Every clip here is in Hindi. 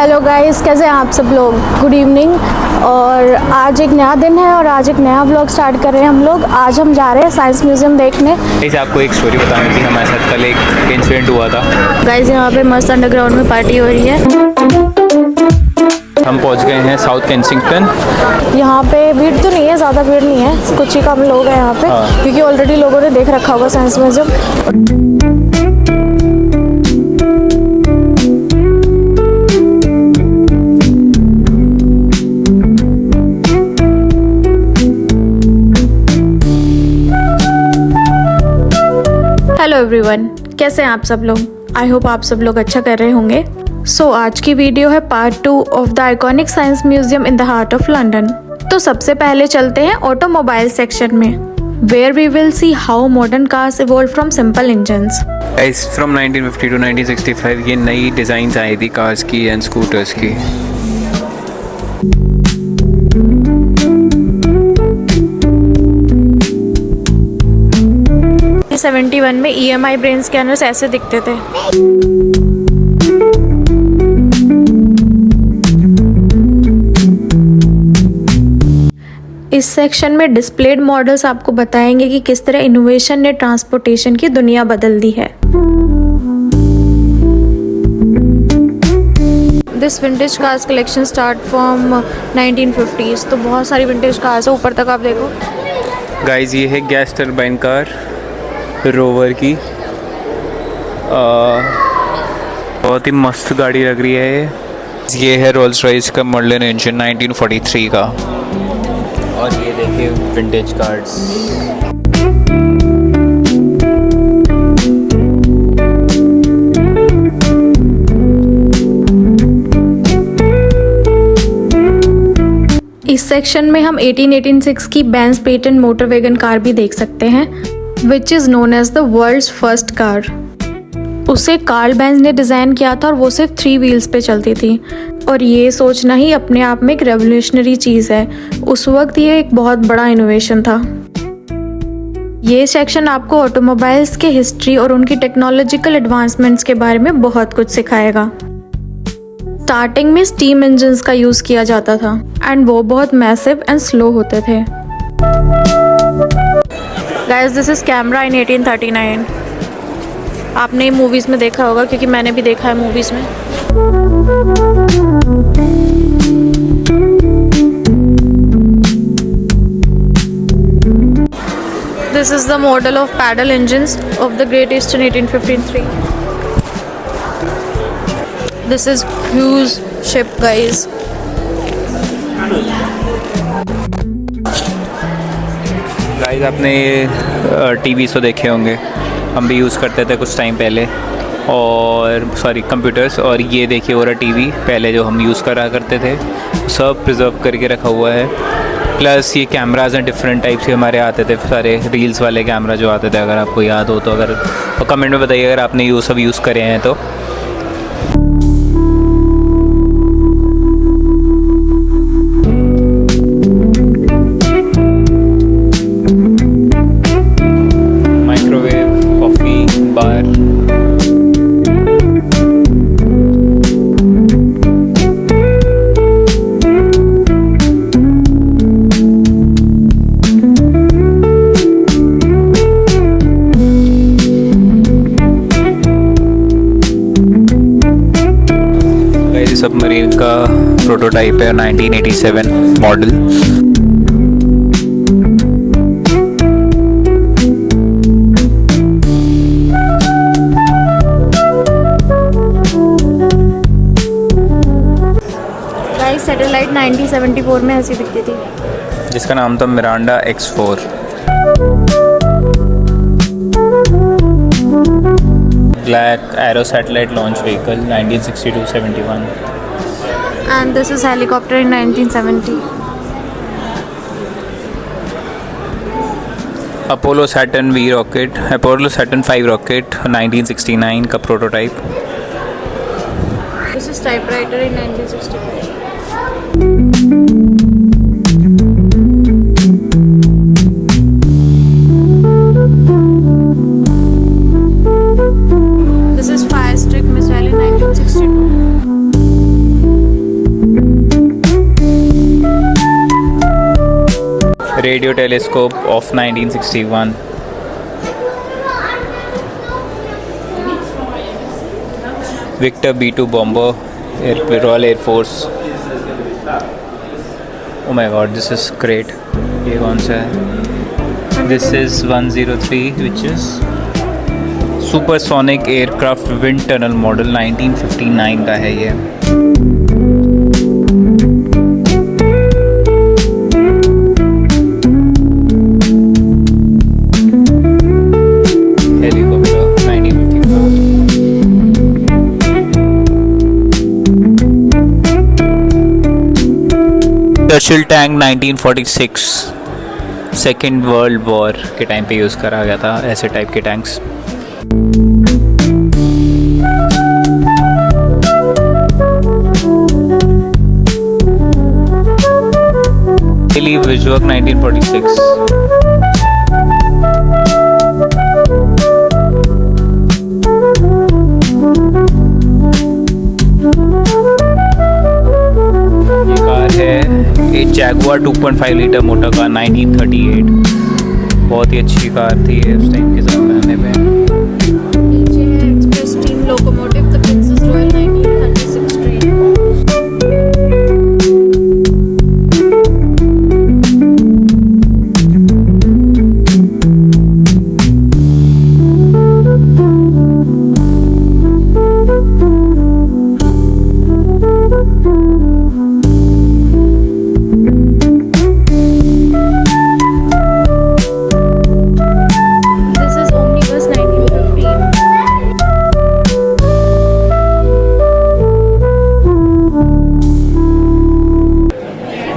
हेलो गाइस, कैसे हैं आप सब लोग। Good evening. और आज एक नया दिन है और आज एक नया व्लॉग स्टार्ट कर रहे हैं हम लोग। आज हम जा रहे हैं साइंस म्यूजियम देखने। गाइस आपको एक स्टोरी बतानी थी। हमारे साथ कल एक इंसिडेंट हुआ था। गाइस यहाँ पे मस्त अंडरग्राउंड में पार्टी हो रही है। हम पहुंच गए हैं साउथ केंसिंगटन। यहाँ पे भीड़ तो नहीं है, ज़्यादा भीड़ नहीं है, कुछ ही कम लोग हैं यहाँ पे। क्योंकि ऑलरेडी लोगों ने देख रखा होगा साइंस म्यूजियम। हेलो एवरीवन, कैसे हैं आप सब लोग। आई होप आप सब लोग अच्छा कर रहे होंगे। सो आज की वीडियो है part 2 of the iconic science museum in the heart of London. तो सबसे पहले चलते हैं ऑटोमोबाइल सेक्शन में, where we will see how modern cars evolve from simple engines. Guys from 1950 to 1965 ये नई डिज़ाइंस आई थी कार्स की एंड स्कूटर्स की। 71 में EMI ब्रेन स्कैनर्स ऐसे दिखते थे। इस सेक्शन में डिस्प्लेड मॉडल्स आपको बताएंगे कि किस तरह इनोवेशन ने ट्रांसपोर्टेशन की दुनिया बदल दी है। This vintage cars collection start from 1950s। तो बहुत सारी विंटेज कार्स है, ऊपर तक आप देखो। गाइस ये है गैस टर्बाइन कार रोवर की। बहुत ही मस्त गाड़ी लग रही है ये है रोल्स रॉयस का मर्लिन इंजन 1943 का। और ये देखिए विंटेज कार्स। इस सेक्शन में हम 1886 की Benz patent motor wagon car भी देख सकते हैं, which is known as the world's first car. उसे कार्ल बेंज ने डिज़ाइन किया था और वो सिर्फ 3 व्हील्स पे चलती थी। और ये सोचना ही अपने आप में एक रेवोल्यूशनरी चीज़ है। उस वक्त ये एक बहुत बड़ा इनोवेशन था। ये सेक्शन आपको ऑटोमोबाइल्स के हिस्ट्री और उनकी टेक्नोलॉजिकल एडवांसमेंट्स के बारे में बहुत कुछ सिखाएगा। स्टार्टिंग में स्टीम इंजन्स का यूज़ किया जाता था एंड वो बहुत मैसिव एंड स्लो होते थे। गाइस दिस इज कैमरा इन 1839। आपने मूवीज में देखा होगा, क्योंकि मैंने भी देखा है मूवीज में। This is the model of paddle engines of the Great Eastern 1853। This is huge ship guys. Guys आपने टीवी तो देखे होंगे, हम भी यूज़ करते थे कुछ टाइम पहले। और सॉरी कंप्यूटर्स। और ये देखिए वो रहा टीवी पहले जो हम यूज़ करा करते थे, सब प्रिजर्व करके रखा हुआ है। प्लस ये कैमराज हैं डिफरेंट टाइप से हमारे आते थे, सारे रील्स वाले कैमरा जो आते थे, अगर आपको याद हो तो। अगर तो कमेंट में बताइए अगर आपने सब यूज़ करे हैं तो। सबमरीन का प्रोटोटाइप है 1987 मॉडल। गाइस सैटेलाइट 1974 में ऐसी दिखती थी, जिसका नाम था Miranda X4। Black arrow satellite launch vehicle 1962-71। and this is helicopter in 1970. Apollo Saturn V rocket, Apollo Saturn 5 rocket 1969 का prototype. This is typewriter in 1965. This is fire stick missile in 1962. Radio telescope of 1961. Victor B-2 bomber, Royal Air Force. Oh my god, this is great. ये कौन सा है? This is 103, which is Supersonic Aircraft Wind Tunnel Model 1959 का है ये. Churchill tank 1946 second world war के टाइम पे यूज़ करा गया था ऐसे टाइप के tanks. Daily visual 1946. Jaguar 2.5 litre motor car 1938. बहुत ही अच्छी कार थी ये उस टाइम के ज़माने में. नीचे है express steam locomotive the princess royal 1936 train.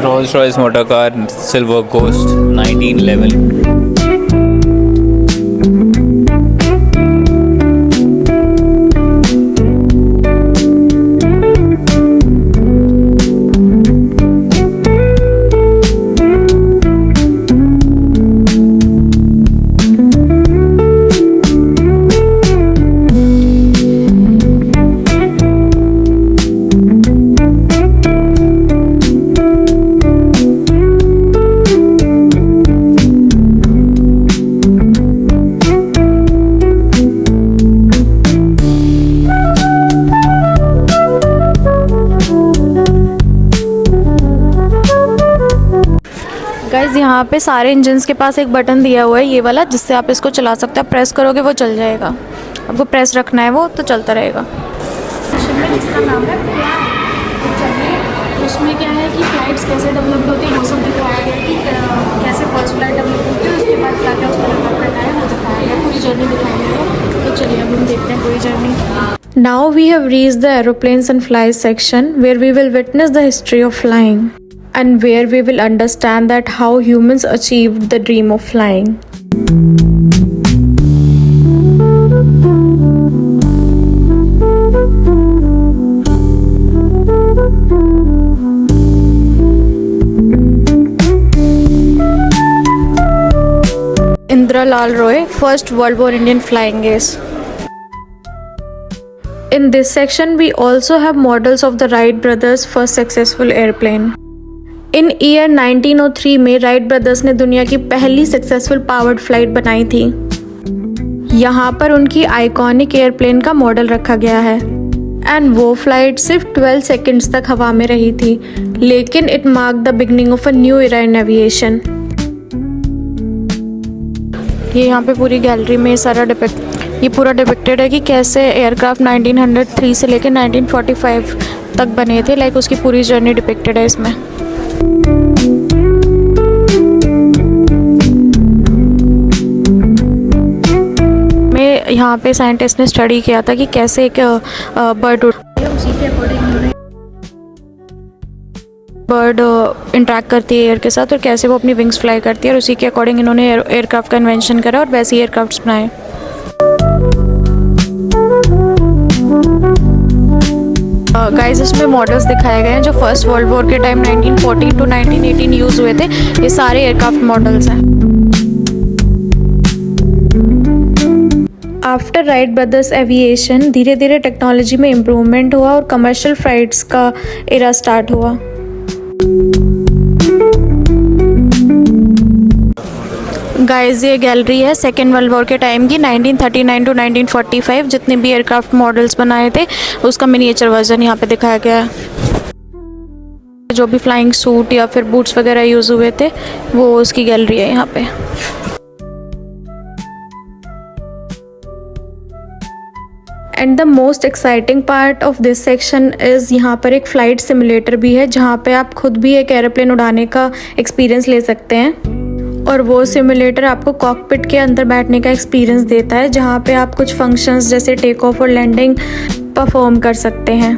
Rolls-Royce motor car Silver Ghost 1911. Guys यहाँ पे सारे इंजन्स के पास एक बटन दिया हुआ है ये वाला, जिससे आप इसको चला सकते हो. प्रेस करोगे वो चल जाएगा. आपको प्रेस रखना है वो तो चलता रहेगा. जिसका नाम है चलिए उसमें क्या है कि फ्लाइट्स कैसे डेवलप होती है वो सब दिखाया गया कि कैसे फर्स्ट फ्लाइट डेवलप होती है, उसके बाद क्या क्या उसमें डेवलप करना है वो दिखाया गया. पूरी जर्नी दिखाई गई. तो चलिए अब हम देखते हैं पूरी journey. Now we have reached the aeroplanes and flies section where we will witness the history of flying and where we will understand that how humans achieved the dream of flying. Indra Lal Roy, first World War Indian flying ace. In this section, we also have models of the Wright brothers' first successful airplane. In year 1903 में राइट ब्रदर्स ने दुनिया की पहली सक्सेसफुल पावर्ड फ्लाइट बनाई थी. यहाँ पर उनकी आइकॉनिक एयरप्लेन का मॉडल रखा गया है एंड वो फ्लाइट सिर्फ 12 सेकंड्स तक हवा में रही थी, लेकिन it mark the beginning of a new era in aviation. ये यहाँ पे पूरी गैलरी में ये पूरा डिपिक्टेड है कि कैसे एयरक्राफ्ट 1903 से लेकर 1945 तक बने थे. लाइक उसकी पूरी जर्नी डिपिक्टेड है इसमें. में यहाँ पे साइंटिस्ट ने स्टडी किया था कि कैसे एक बर्ड इंटरेक्ट करती है एयर के साथ और कैसे वो अपनी विंग्स फ्लाई करती है, और उसी के अकॉर्डिंग इन्होंने एयरक्राफ्ट का इन्वेंशन करा और वैसे ही एयरक्राफ्ट बनाए. गाइस इसमें मॉडल्स दिखाए गए हैं जो फर्स्ट वर्ल्ड वॉर के टाइम 1914 टू 1918 यूज़ हुए थे. ये सारे एयरक्राफ्ट मॉडल्स हैं. आफ्टर राइट ब्रदर्स एविएशन धीरे धीरे टेक्नोलॉजी में इम्प्रूवमेंट हुआ और कमर्शियल फ्लाइट्स का एरा स्टार्ट हुआ. गाइस ये गैलरी है सेकेंड वर्ल्ड वॉर के टाइम की 1939 टू 1945 जितने भी एयरक्राफ्ट मॉडल्स बनाए थे उसका मिनिएचर वर्जन यहाँ पे दिखाया गया है। जो भी फ्लाइंग सूट या फिर बूट्स वगैरह यूज़ हुए थे वो उसकी गैलरी है यहाँ पे। And the most exciting part of this section is यहाँ पर एक फ़्लाइट सिमुलेटर भी है जहाँ पे आप खुद भी एक एरोप्लेन उड़ाने का एक्सपीरियंस ले सकते हैं। और वो सिमुलेटर आपको कॉकपिट के अंदर बैठने का एक्सपीरियंस देता है जहाँ पे आप कुछ फंक्शंस जैसे टेक ऑफ और लैंडिंग परफॉर्म कर सकते हैं।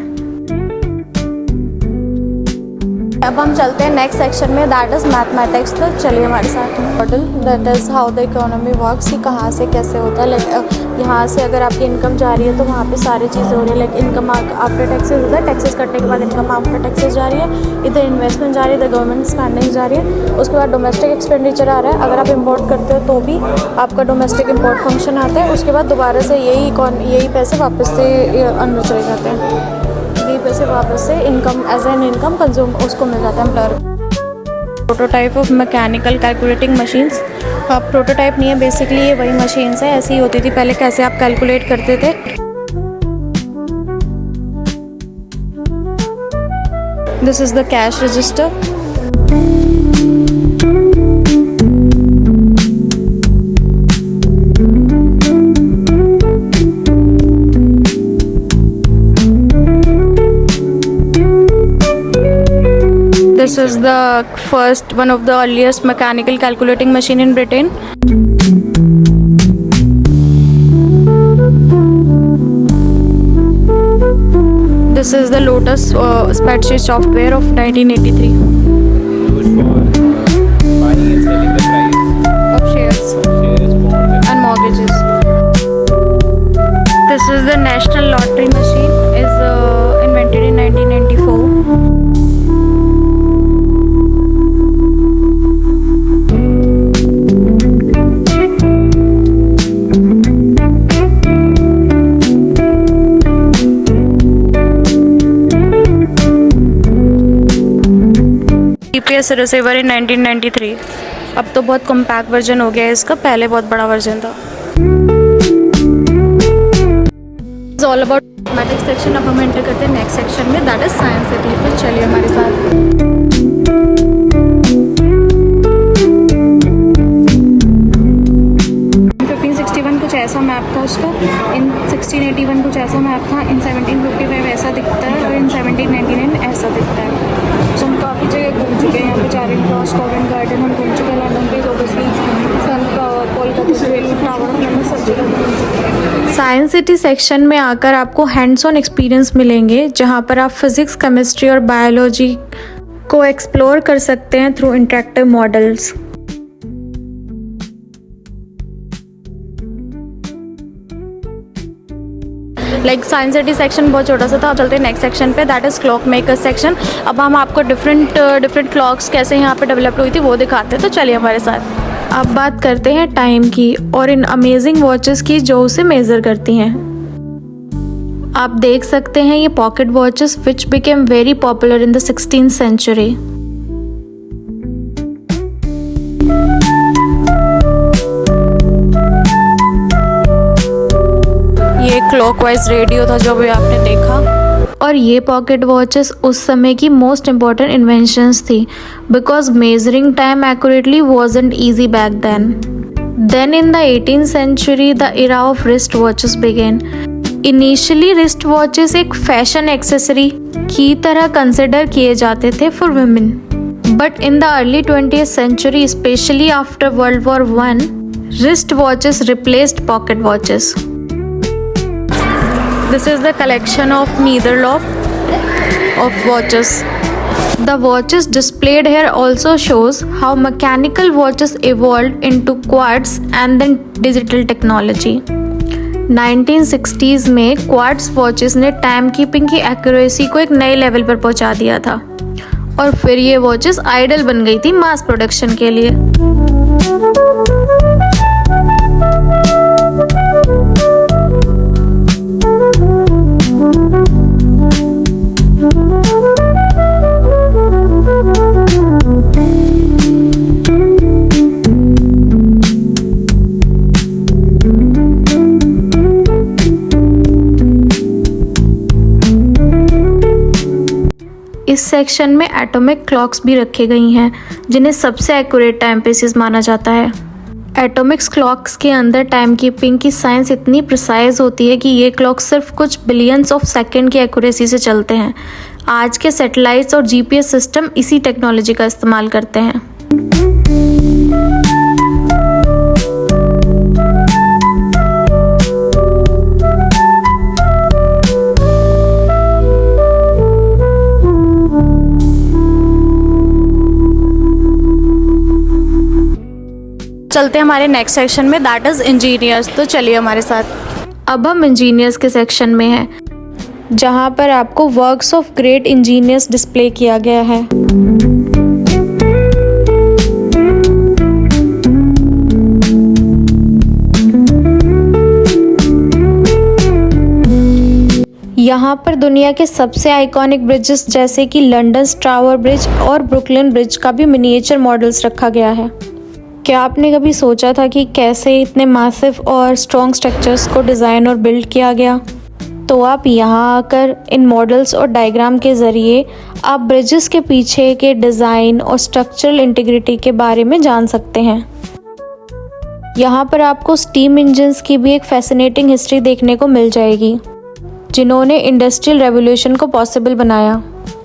अब हम चलते हैं नेक्स्ट सेक्शन में, दैट इज़ मैथमेटिक्स। तो चलिए हमारे साथ model, that is how the economy works, कि कहाँ से कैसे होता है। लाइक यहाँ से अगर आपकी इनकम जा रही है तो वहाँ पे सारी चीज़ें हो रही है। लाइक इनकम आफ्टर टैक्सेस होता है, टैक्सेस कटने के बाद इनकम आफ्टर टैक्सेस जा रही है, इधर इन्वेस्टमेंट जा रही है, इधर गवर्नमेंट स्पेंडिंग जा रही है, उसके बाद डोमेस्टिक एक्सपेंडिचर आ रहा है। अगर आप इम्पोर्ट करते हो तो भी आपका डोमेस्टिक इम्पोर्ट फंक्शन आता है। उसके बाद दोबारा से यही पैसे वापस से अंदर चले जाते हैं, यही पैसे वापस से income as an income consume उसको मिल जाता है employer. Prototype of mechanical calculating machines. अब प्रोटोटाइप नहीं है, बेसिकली ये वही मशीन्स है, ऐसी ही होती थी पहले, कैसे आप कैलकुलेट करते थे। This is the cash register. This is the one of the earliest mechanical calculating machine in Britain. This is the Lotus spreadsheet software of 1983. Used for buying and selling the price Of shares bonds, and mortgages. This is the national lottery machine, is invented in 1994. GPS receiver इन 1993। अब तो बहुत कॉम्पैक्ट वर्जन हो गया है इसका, पहले बहुत बड़ा वर्जन था। It's all about mathematics section. अब हम एंटर करते हैं नेक्स्ट सेक्शन में, दैट इज साइंस सिटी। तो चलिए हमारे साथ। 1561 कुछ ऐसा मैप था उसका, इन 1681 कुछ ऐसा मैप था, इन 1755 ऐसा दिखता है और इन 1799 ऐसा दिखता है। तो हम काफ़ी जगह घूम चुके हैं, यहाँ पे चारिंग क्रॉस, कॉवेंट गार्डन हम घूम चुके हैं, लंदन पे ऑब्वियसली कोलकाता से फ्लावर ऑफ लंदन सब जगह घूम चुके हैं। साइंस सिटी सेक्शन में आकर आपको हैंड्स ऑन एक्सपीरियंस मिलेंगे जहाँ पर आप फिज़िक्स, केमिस्ट्री और बायोलॉजी को एक्सप्लोर कर सकते हैं through interactive models. Like science city section बहुत छोटा सा था। अब चलते हैं नेक्स्ट सेक्शन पे, that is clock maker section. अब हम आपको डिफरेंट क्लॉक्स कैसे यहाँ पे डेवलप हुई थी वो दिखाते हैं। तो चलिए हमारे साथ। अब बात करते हैं टाइम की और इन अमेजिंग वॉचेस की जो उसे मेज़र करती हैं। आप देख सकते हैं ये pocket watches which became very popular in the 16th century. ये क्लॉकवाइज रेडियो था जो भी आपने देखा। और ये पॉकेट वॉचेस उस समय की मोस्ट इम्पॉर्टेंट इन्वेंशंस थी because measuring time accurately wasn't easy back then. Then in the 18th century the era of wrist watches began. Initially wrist watches एक फैशन एक्सेसरी की तरह कंसिडर किए जाते थे for women, but in the early 20th century specially after World War I wrist watches replaced pocket watches. This is the collection of Netherloff of watches. The watches displayed here also shows how mechanical watches evolved into quartz and then digital technology. 1960s में क्वार्ट्स वॉचेस ने टाइम कीपिंग की एक्यूरेसी को एक नए लेवल पर पहुंचा दिया था और फिर ये वॉचेस आइडल बन गई थी मास प्रोडक्शन के लिए। इस सेक्शन में एटॉमिक क्लॉक्स भी रखी गई हैं जिन्हें सबसे एक्यूरेट टाइम पीसेस माना जाता है। एटॉमिक्स क्लॉक्स के अंदर टाइम कीपिंग की साइंस इतनी प्रिसाइज होती है कि ये क्लॉक सिर्फ कुछ बिलियंस ऑफ सेकंड की एक्यूरेसी से चलते हैं। आज के सैटेलाइट्स और जीपीएस सिस्टम इसी टेक्नोलॉजी का इस्तेमाल करते हैं। चलते हैं हमारे नेक्स्ट सेक्शन में, दैट इज इंजीनियर्स। तो चलिए हमारे साथ। अब हम इंजीनियर्स के सेक्शन में हैं, जहां पर आपको works of great engineers display किया गया है। यहाँ पर दुनिया के सबसे आइकॉनिक ब्रिजेस जैसे कि लंदन टावर ब्रिज और ब्रुकलिन ब्रिज का भी मिनिएचर मॉडल्स रखा गया है। क्या आपने कभी सोचा था कि कैसे इतने मैसिव और स्ट्रॉन्ग स्ट्रक्चर्स को डिज़ाइन और बिल्ड किया गया? तो आप यहाँ आकर इन मॉडल्स और डायग्राम के ज़रिए आप ब्रिजेस के पीछे के डिज़ाइन और स्ट्रक्चरल इंटीग्रिटी के बारे में जान सकते हैं। यहाँ पर आपको स्टीम इंजन्स की भी एक फैसिनेटिंग हिस्ट्री देखने को मिल जाएगी, जिन्होंने इंडस्ट्रियल रेवोल्यूशन को पॉसिबल बनाया।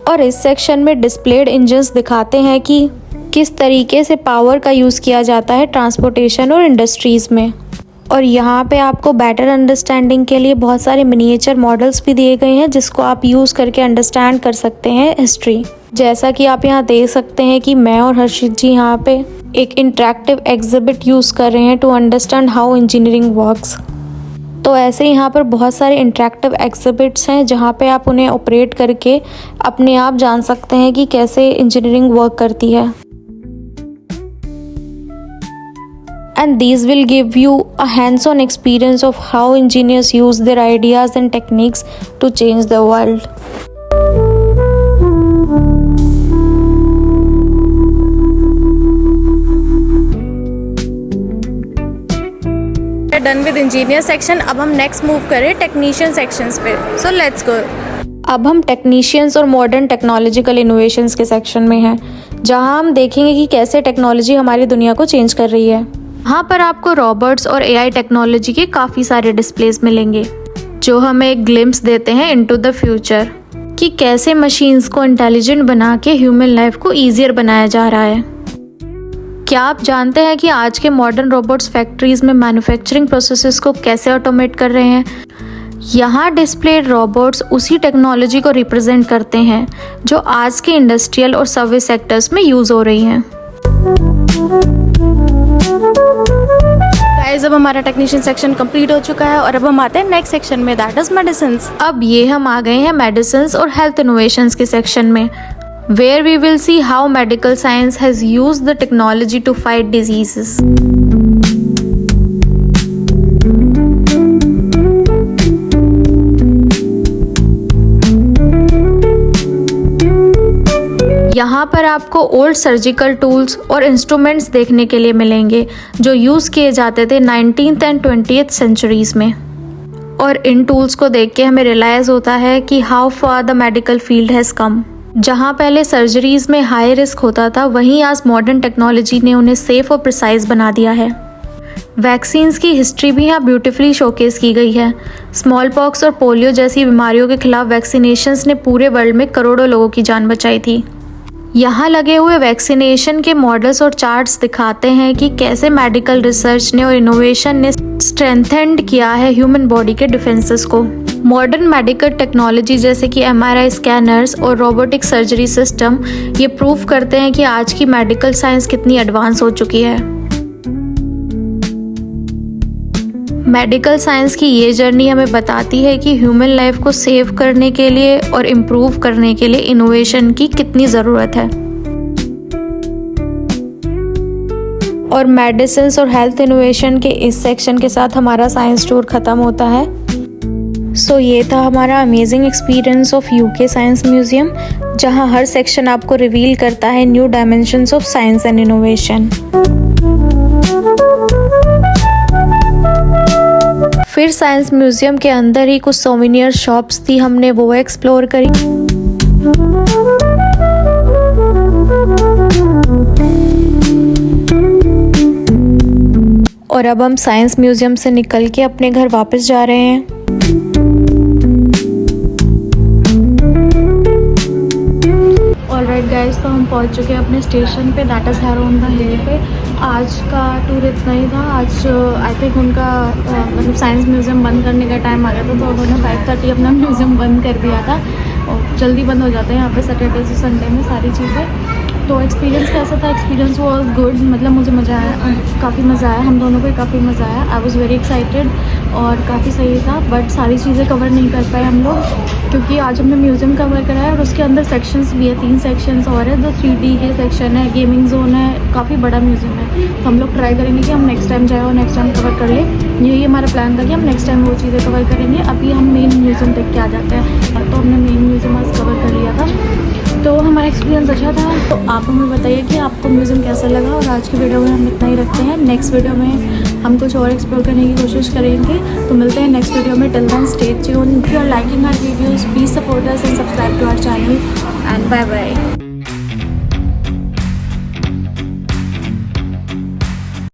और इस सेक्शन में डिस्प्लेड इंजन्स दिखाते हैं कि किस तरीके से पावर का यूज़ किया जाता है ट्रांसपोर्टेशन और इंडस्ट्रीज़ में। और यहाँ पे आपको बेटर अंडरस्टैंडिंग के लिए बहुत सारे मिनिएचर मॉडल्स भी दिए गए हैं, जिसको आप यूज़ करके अंडरस्टैंड कर सकते हैं हिस्ट्री। जैसा कि आप यहाँ देख सकते हैं कि मैं और हर्षित जी यहाँ पे एक इंटरेक्टिव एग्जिबिट यूज़ कर रहे हैं to understand how engineering works. तो ऐसे यहाँ पर बहुत सारे इंटरेक्टिव एग्जिबिट्स हैं जहाँ पे आप उन्हें ऑपरेट करके अपने आप जान सकते हैं कि कैसे इंजीनियरिंग वर्क करती है। And these will give you a hands-on experience of how engineers use their ideas and techniques to change the world. Done with engineer section. अब हम next move करें technician sections पे. So let's go. अब हम टेक्नीशियंस और मॉडर्न टेक्नोलॉजिकल इनोवेशंस के सेक्शन में हैं, जहां हम देखेंगे कि कैसे टेक्नोलॉजी हमारी दुनिया को चेंज कर रही है। यहाँ पर आपको रोबोट्स और एआई टेक्नोलॉजी के काफ़ी सारे डिस्प्लेस मिलेंगे, जो हमें एक ग्लिम्स देते हैं इनटू द फ्यूचर कि कैसे मशीन्स को इंटेलिजेंट बना के ह्यूमन लाइफ को ईजियर बनाया जा रहा है। क्या आप जानते हैं कि आज के मॉडर्न रोबोट्स फैक्ट्रीज में मैन्युफैक्चरिंग प्रोसेसेस को कैसे ऑटोमेट कर रहे हैं? यहाँ डिस्प्लेड रोबोट्स उसी टेक्नोलॉजी को रिप्रेजेंट करते हैं जो आज के इंडस्ट्रियल और सर्विस सेक्टर्स में यूज़ हो रही हैं। गाइस, अब हमारा टेक्नीशियन सेक्शन कंप्लीट हो चुका है और अब हम आते हैं नेक्स्ट सेक्शन में, दैट इज मेडिसिन्स। अब ये हम आ गए हैं मेडिसिन्स और हेल्थ इनोवेशंस के सेक्शन में, where we will see how medical science has used the technology to fight diseases. यहाँ पर आपको ओल्ड सर्जिकल टूल्स और इंस्ट्रूमेंट्स देखने के लिए मिलेंगे जो यूज़ किए जाते थे 19th एंड 20th सेंचुरीज़ में। और इन टूल्स को देख के हमें रियलाइज़ होता है कि how far the medical field has come. जहाँ पहले सर्जरीज़ में हाई रिस्क होता था, वहीं आज मॉडर्न टेक्नोलॉजी ने उन्हें सेफ और प्रिसाइज बना दिया है। वैक्सीन्स की हिस्ट्री भी यहाँ ब्यूटीफुली शोकेस की गई है। स्मॉल पॉक्स और पोलियो जैसी बीमारियों के खिलाफ वैक्सीनेशंस ने पूरे वर्ल्ड में करोड़ों लोगों की जान बचाई थी। यहाँ लगे हुए वैक्सीनेशन के मॉडल्स और चार्ट्स दिखाते हैं कि कैसे मेडिकल रिसर्च ने और इनोवेशन ने स्ट्रेंथेंड किया है ह्यूमन बॉडी के डिफेंसेस को। मॉडर्न मेडिकल टेक्नोलॉजी जैसे कि MRI स्कैनर्स और रोबोटिक सर्जरी सिस्टम ये प्रूव करते हैं कि आज की मेडिकल साइंस कितनी एडवांस हो चुकी है। मेडिकल साइंस की ये जर्नी हमें बताती है कि ह्यूमन लाइफ को सेव करने के लिए और इम्प्रूव करने के लिए इनोवेशन की कितनी ज़रूरत है। और मेडिसिन्स और हेल्थ इनोवेशन के इस सेक्शन के साथ हमारा साइंस टूर ख़त्म होता है। सो ये था हमारा amazing experience of UK science museum, जहाँ हर सेक्शन आपको रिवील करता है new dimensions of science and innovation. फिर साइंस म्यूजियम के अंदर ही कुछ सोवेनियर शॉप्स थी, हमने वो एक्सप्लोर करी। और अब हम साइंस म्यूज़ियम से निकल के अपने घर वापस जा रहे हैं। ऑलराइट गाइस, तो हम पहुंच चुके हैं अपने स्टेशन पे, that is harrow on the हिल पे। आज का टूर इतना ही था। आज आई थिंक उनका मतलब साइंस म्यूज़ियम बंद करने का टाइम आ गया था, तो उन्होंने 5:30 अपना म्यूज़ियम बंद कर दिया था। और जल्दी बंद हो जाता है यहाँ पे सैटरडे से संडे में सारी चीज़ें। तो एक्सपीरियंस कैसा था? एक्सपीरियंस वॉज गुड, मतलब मुझे मज़ा आया, काफ़ी मज़ा आया, हम दोनों को ही काफ़ी मज़ा आया। आई वॉज़ वेरी एक्साइटेड और काफ़ी सही था, बट सारी चीज़ें कवर नहीं कर पाए हम लोग, क्योंकि आज हमने म्यूज़ियम कवर करा है और उसके अंदर सेक्शंस भी है, 3 सेक्शंस और है। जो 3D के सेक्शन है, गेमिंग जोन है, काफ़ी बड़ा म्यूज़ियम है। तो हम लोग ट्राई करेंगे कि हम नेक्स्ट टाइम जाए और नेक्स्ट टाइम कवर कर लें। यही हमारा प्लान था कि हम नेक्स्ट टाइम वो चीज़ें कवर करेंगे। अभी हम मेन म्यूज़ियम देख के आ जाते हैं। तो हमने मेन म्यूज़ियम आज कवर कर लिया था, तो हमारा एक्सपीरियंस अच्छा था। तो आप हमें बताइए कि आपको म्यूज़ियम कैसा लगा। और आज की वीडियो में हम इतना ही रखते हैं। नेक्स्ट वीडियो में हम कुछ और एक्सप्लोर करने की कोशिश करेंगे। तो मिलते हैं नेक्स्ट वीडियो में। Till then stay tuned. If you are liking our videos, please support us and subscribe to our channel and bye bye.